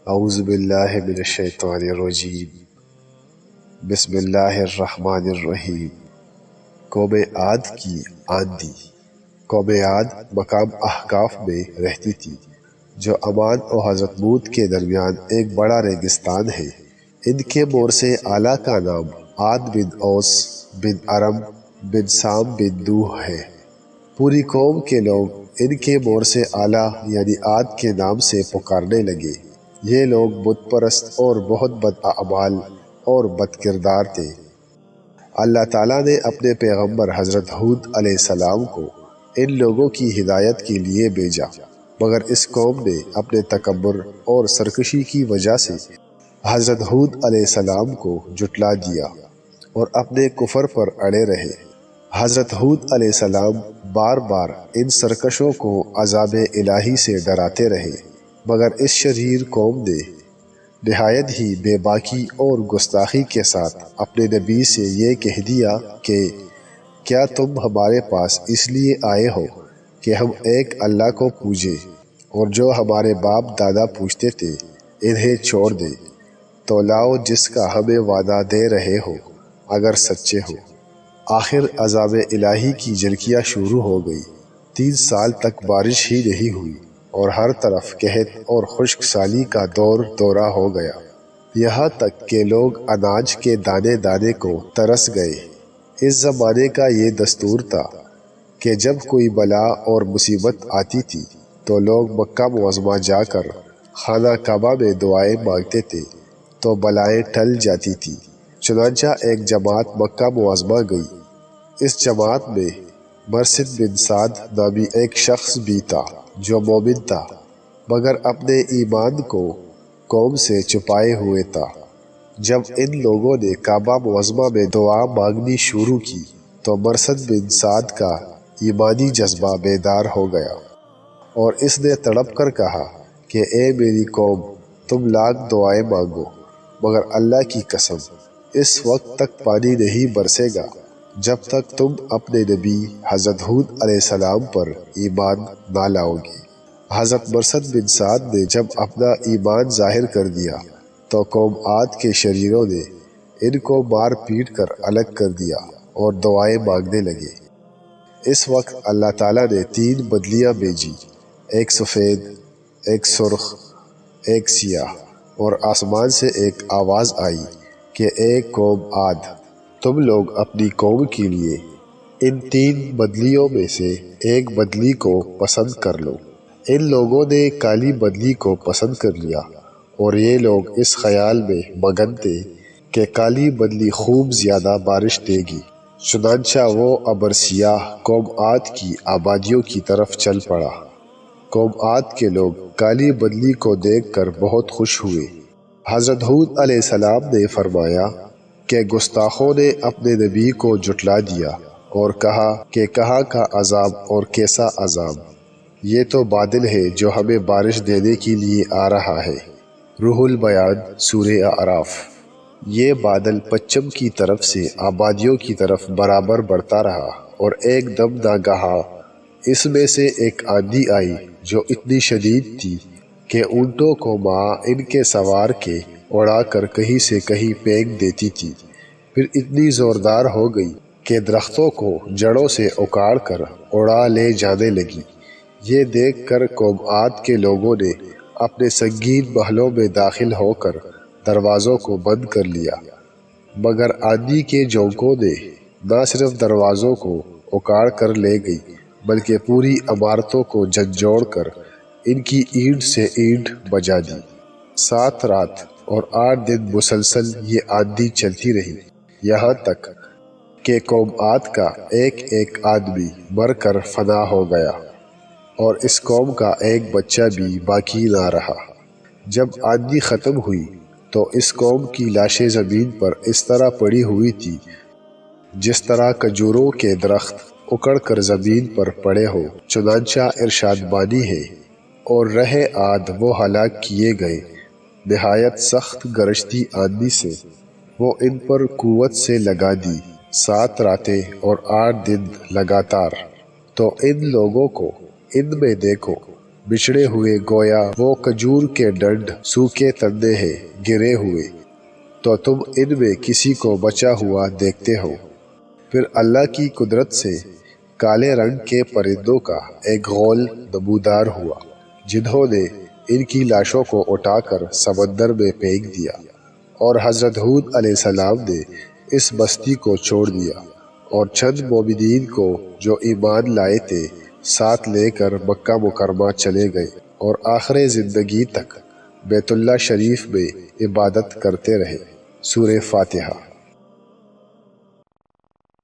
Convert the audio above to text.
اعوذ باللہ من الشیطان الرجیم بسم اللہ الرحمن الرحیم۔ قوم عاد کی آندھی۔ قوم عاد مقام احقاف میں رہتی تھی جو عمان اور حضرت موت کے درمیان ایک بڑا ریگستان ہے۔ ان کے مورث اعلیٰ کا نام عاد بن اوس بن ارم بن سام بن نوح ہے۔ پوری قوم کے لوگ ان کے مورث اعلیٰ یعنی عاد کے نام سے پکارنے لگے۔ یہ لوگ بت پرست اور بہت بد اعمال اور بد کردار تھے۔ اللہ تعالیٰ نے اپنے پیغمبر حضرت ہود علیہ السلام کو ان لوگوں کی ہدایت کے لیے بھیجا، مگر اس قوم نے اپنے تکبر اور سرکشی کی وجہ سے حضرت ہود علیہ السلام کو جھٹلا دیا اور اپنے کفر پر اڑے رہے۔ حضرت ہود علیہ السلام بار بار ان سرکشوں کو عذاب الہی سے ڈراتے رہے، مگر اس شریر قوم نے نہایت ہی بے باکی اور گستاخی کے ساتھ اپنے نبی سے یہ کہہ دیا کہ کیا تم ہمارے پاس اس لیے آئے ہو کہ ہم ایک اللہ کو پوجیں اور جو ہمارے باپ دادا پوجتے تھے انہیں چھوڑ دیں؟ تو لاؤ جس کا ہمیں وعدہ دے رہے ہو اگر سچے ہو۔ آخر عذاب الہی کی جھلکیاں شروع ہو گئی۔ 3 سال تک بارش ہی نہیں ہوئی اور ہر طرف قحط اور خشک سالی کا دورہ ہو گیا، یہاں تک کہ لوگ اناج کے دانے دانے کو ترس گئے۔ اس زمانے کا یہ دستور تھا کہ جب کوئی بلا اور مصیبت آتی تھی تو لوگ مکہ معظمہ جا کر خانہ کعبہ میں دعائیں مانگتے تھے تو بلائیں ٹل جاتی تھی۔ چنانچہ ایک جماعت مکہ معظمہ گئی۔ اس جماعت میں مرثد بن سعد نامی ایک شخص بھی تھا جو مومن تھا، مگر اپنے ایمان کو قوم سے چھپائے ہوئے تھا۔ جب ان لوگوں نے کعبہ معظمہ میں دعا مانگنی شروع کی تو مرثد بن سعد کا ایمانی جذبہ بیدار ہو گیا اور اس نے تڑپ کر کہا کہ اے میری قوم، تم لاکھ دعائیں مانگو مگر اللہ کی قسم اس وقت تک پانی نہیں برسے گا جب تک تم اپنے نبی حضرت ہود علیہ السلام پر ایمان نہ لاؤ گے۔ حضرت مرثد بن سعد نے جب اپنا ایمان ظاہر کر دیا تو قوم عاد کے شریروں نے ان کو مار پیٹ کر الگ کر دیا اور دعائیں مانگنے لگے۔ اس وقت اللہ تعالیٰ نے 3 بدلیاں بھیجی، ایک سفید، ایک سرخ، ایک سیاہ، اور آسمان سے ایک آواز آئی کہ اے قوم عاد، تم لوگ اپنی قوم کے لیے ان 3 بدلیوں میں سے ایک بدلی کو پسند کر لو۔ ان لوگوں نے کالی بدلی کو پسند کر لیا اور یہ لوگ اس خیال میں مگن تھے کہ کالی بدلی خوب زیادہ بارش دے گی۔ چنانچہ وہ ابر سیاہ قوم عاد کی آبادیوں کی طرف چل پڑا۔ قوم عاد کے لوگ کالی بدلی کو دیکھ کر بہت خوش ہوئے۔ حضرت ہود علیہ السلام نے فرمایا کہ گستاخوں نے اپنے نبی کو جھٹلا دیا اور کہا کہ کہاں کا عذاب اور کیسا عذاب، یہ تو بادل ہے جو ہمیں بارش دینے کے لیے آ رہا ہے۔ روح البیان سورہ اعراف۔ یہ بادل پچھم کی طرف سے آبادیوں کی طرف برابر بڑھتا رہا اور ایک دم ناگہاں اس میں سے ایک آندھی آئی جو اتنی شدید تھی کہ اونٹوں کو ماں ان کے سوار کے اڑا کر کہیں سے کہیں پھینک دیتی تھی، پھر اتنی زوردار ہو گئی کہ درختوں کو جڑوں سے اکاڑ کر اڑا لے جانے لگی۔ یہ دیکھ کر قوم عاد کے لوگوں نے اپنے سنگین محلوں میں داخل ہو کر دروازوں کو بند کر لیا، مگر آندھی کے جھونکوں نے نہ صرف دروازوں کو اکاڑ کر لے گئی بلکہ پوری عمارتوں کو جھنجھوڑ کر ان کی اینٹ سے اینٹ بجا دی۔ 7 رات اور 8 دن مسلسل یہ آندھی چلتی رہی، یہاں تک کہ قوم عاد کا ایک ایک آدمی مر کر فنا ہو گیا اور اس قوم کا ایک بچہ بھی باقی نہ رہا۔ جب آندھی ختم ہوئی تو اس قوم کی لاشیں زمین پر اس طرح پڑی ہوئی تھی جس طرح کھجوروں کے درخت اکڑ کر زمین پر پڑے ہو۔ چنانچہ ارشاد بانی ہے، اور رہے عاد وہ ہلاک کیے گئے نہایت سخت گرجتی آندھی سے، وہ ان پر قوت سے لگا دی 7 راتیں اور 8 دن لگاتار۔ تو ان لوگوں کو ان میں دیکھو بچھڑے ہوئے گویا وہ کھجور کے ڈنڈ سوکھے تندے ہیں گرے ہوئے، تو تم ان میں کسی کو بچا ہوا دیکھتے ہو؟ پھر اللہ کی قدرت سے کالے رنگ کے پرندوں کا ایک غول نمودار ہوا، جنہوں نے ان کی لاشوں کو اٹھا کر سمندر میں پھینک دیا، اور حضرت ہود علیہ السلام نے اس بستی کو چھوڑ دیا اور چند مومنین کو جو ایمان لائے تھے ساتھ لے کر مکہ مکرمہ چلے گئے، اور آخر زندگی تک بیت اللہ شریف میں عبادت کرتے رہے۔ سورہ فاتحہ۔